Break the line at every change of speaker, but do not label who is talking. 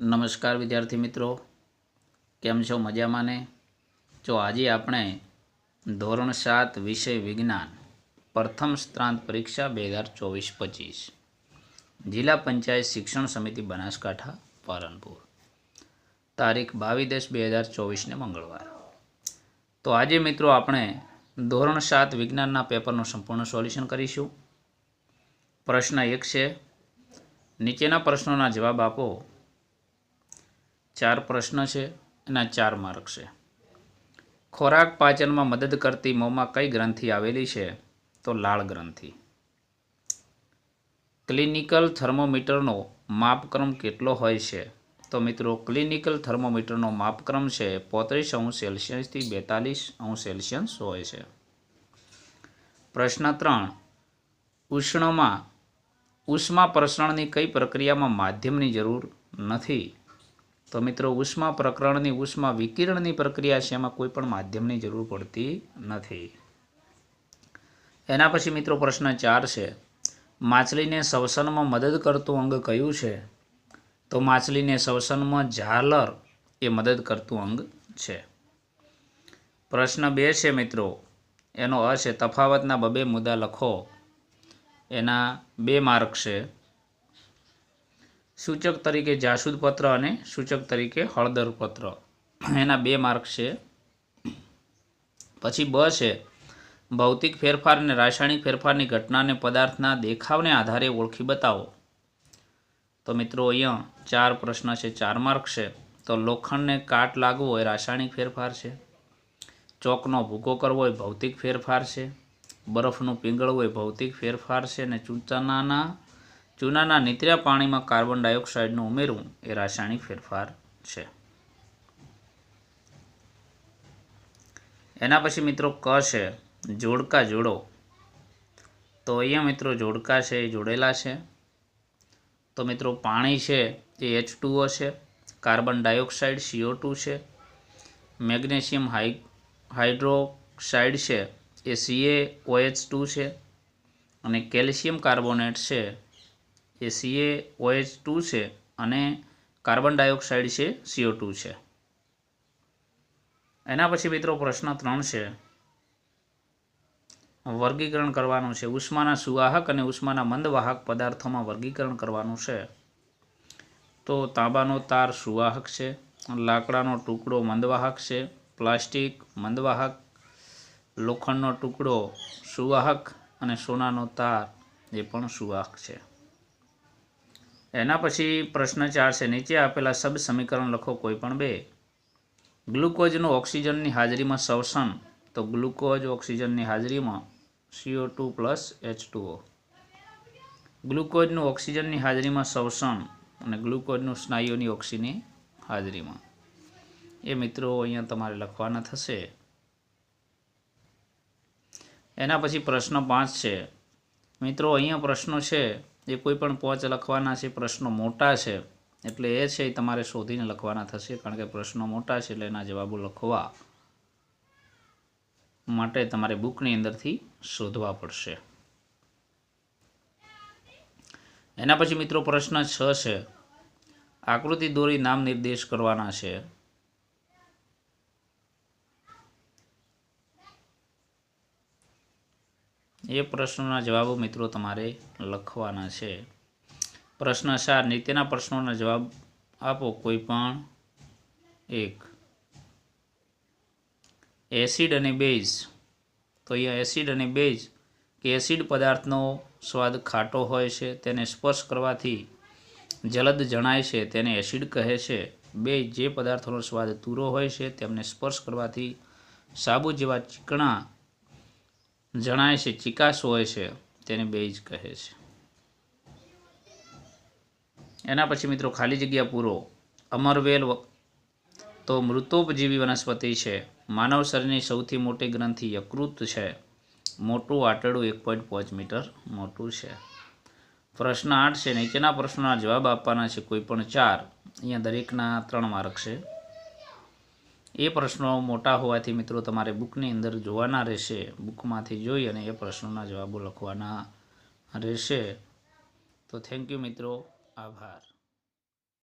નમસ્કાર વિદ્યાર્થી મિત્રો, કેમ છો? મજામાં ને? જો આજે આપણે ધોરણ 7 વિષય વિજ્ઞાન પ્રથમ સત્રાંત પરીક્ષા 2024-25 જિલ્લા પંચાયત શિક્ષણ સમિતિ બનાસકાંઠા પાલનપુર તારીખ 22/10/2024 ને મંગળવાર. તો આજે મિત્રો આપણે ધોરણ 7 વિજ્ઞાનના પેપરનું સંપૂર્ણ સોલ્યુશન કરીશું. પ્રશ્ન 1 છે, નીચેના પ્રશ્નોના જવાબ આપો. 4 પ્રશ્ન છે, એના 4 માર્ક છે. ખોરાક પાચનમાં મદદ કરતી મોંમાં કઈ ગ્રંથિ આવેલી છે? તો લાળ ગ્રંથિ. ક્લિનિકલ થર્મોમીટરનો માપક્રમ કેટલો હોય છે? તો મિત્રો ક્લિનિકલ થર્મોમીટરનો માપક્રમ છે 35° થી 42° હોય છે. પ્રશ્ન 3, ઉષ્મા પ્રસરણની કઈ પ્રક્રિયામાં માધ્યમની જરૂર નથી? તો મિત્રો ઉષ્મા પ્રકરણની ઉષ્મા વિકિરણની પ્રક્રિયા છે, એમાં કોઈ પણ માધ્યમની જરૂર પડતી નથી. એના પછી મિત્રો પ્રશ્ન 4 છે, માછલીને શ્વસનમાં મદદ કરતું અંગ કયું છે? તો માછલીને શ્વસનમાં ઝાલર એ મદદ કરતું અંગ છે. પ્રશ્ન 2 છે મિત્રો, એનો અ છે, તફાવતના 2 મુદ્દા લખો. એના 2 માર્ક છે. સૂચક તરીકે જાસૂદ પત્ર અને સૂચક તરીકે હળદર પત્ર, એના 2 માર્ક છે. પછી બ છે, ભૌતિક ફેરફાર અને રાસાયણિક ફેરફારની ઘટનાને પદાર્થના દેખાવને આધારે ઓળખી બતાવો. તો મિત્રો અહીંયા 4 પ્રશ્ન છે, 4 માર્ક છે. તો લોખંડને કાટ લાગવો એ રાસાયણિક ફેરફાર છે, ચોકનો ભૂકો કરવો એ ભૌતિક ફેરફાર છે, બરફનું પીંગળવું એ ભૌતિક ફેરફાર છે, અને ચૂનાના નીતર્યા પાણીમાં કાર્બન ડાયોક્સાઇડનું ઉમેરવું એ રાસાયણિક ફેરફાર છે. એના પછી મિત્રો ક છે, જોડકા જોડો. તો અહીંયા મિત્રો જોડકા છે એ જોડેલા છે. તો મિત્રો પાણી છે એ H2O છે, કાર્બન ડાયોક્સાઇડ CO2 છે, મેગ્નેશિયમ હાઇડ્રોક્સાઇડ છે એ CaOH2 છે, અને કેલ્શિયમ કાર્બોનેટ છે એ CaOH2 છે, અને કાર્બન ડાયોક્સાઇડ છે CO2 છે. એના પછી મિત્રો પ્રશ્ન 3 છે, વર્ગીકરણ કરવાનું છે. ઉષ્માના સુવાહક અને ઉષ્માના મંદવાહક પદાર્થોમાં વર્ગીકરણ કરવાનું છે. તો તાંબાનો તાર સુવાહક છે, લાકડાનો ટુકડો મંદવાહક છે, પ્લાસ્ટિક મંદવાહક, લોખંડનો ટુકડો સુવાહક, અને સોનાનો તાર એ પણ સુવાહક છે. એના પછી પ્રશ્ન 4 છે, નીચે આપેલા શબ્દ સમીકરણ લખો કોઈ પણ 2. ગ્લુકોઝનું ઓક્સિજનની હાજરીમાં શ્વસન. તો ગ્લુકોઝ ઓક્સિજનની હાજરીમાં CO2 + H2O. ગ્લુકોઝનું ઓક્સિજનની હાજરીમાં શ્વસન અને ગ્લુકોઝનું સ્નાયુઓની ઓક્સિજનની હાજરીમાં, એ મિત્રો અહીંયા તમારે લખવાના થશે. એના પછી પ્રશ્ન 5 છે મિત્રો, અહીંયા પ્રશ્નો છે એ કોઈ પણ 5 લખવાના છે. પ્રશ્નો મોટા છે એટલે એ છે એ તમારે શોધીને લખવાના થશે, કારણ કે પ્રશ્નો મોટા છે એટલે એના જવાબો લખવા માટે તમારે બુકની અંદરથી શોધવા પડશે. એના પછી મિત્રો પ્રશ્ન 6 છે, આકૃતિ દોરી નામ નિર્દેશ કરવાના છે. એ પ્રશ્નોના જવાબો મિત્રો તમારે લખવાના છે. પ્રશ્ન 4, નીચેના પ્રશ્નોના જવાબ આપો કોઈ પણ 1. એસિડ અને બેઝ. તો અહીંયા એસિડ અને બેઝ કે એસિડ પદાર્થનો સ્વાદ ખાટો હોય છે, તેને સ્પર્શ કરવાથી જલદ જણાય છે, તેને એસિડ કહે છે. બેઝ જે પદાર્થોનો સ્વાદ તુરો હોય છે, તેમને સ્પર્શ કરવાથી સાબુ જેવા ચીકણા જણાય છે, ચીકાશ હોય છે, તેને બેઝ કહે છે. એના પછી મિત્રો ખાલી જગ્યા પૂરો. અમરવેલ તો મૃતોપજીવી વનસ્પતિ છે. માનવ શરીરની સૌથી મોટી ગ્રંથિ યકૃત છે. મોટું આંતરડું 1.5 મીટર મોટું છે. પ્રશ્ન 8 છે, નીચેના પ્રશ્નોના જવાબ આપવાના છે કોઈ પણ 4. અહીંયા દરેકના 3 માર્ક છે. એ પ્રશ્નો મોટા હોવાથી મિત્રો તમારે બુકની અંદર જોવાના રહેશે. બુકમાંથી જોઈ અને એ પ્રશ્નોના જવાબો લખવાના રહેશે. તો થેન્ક યુ મિત્રો, આભાર.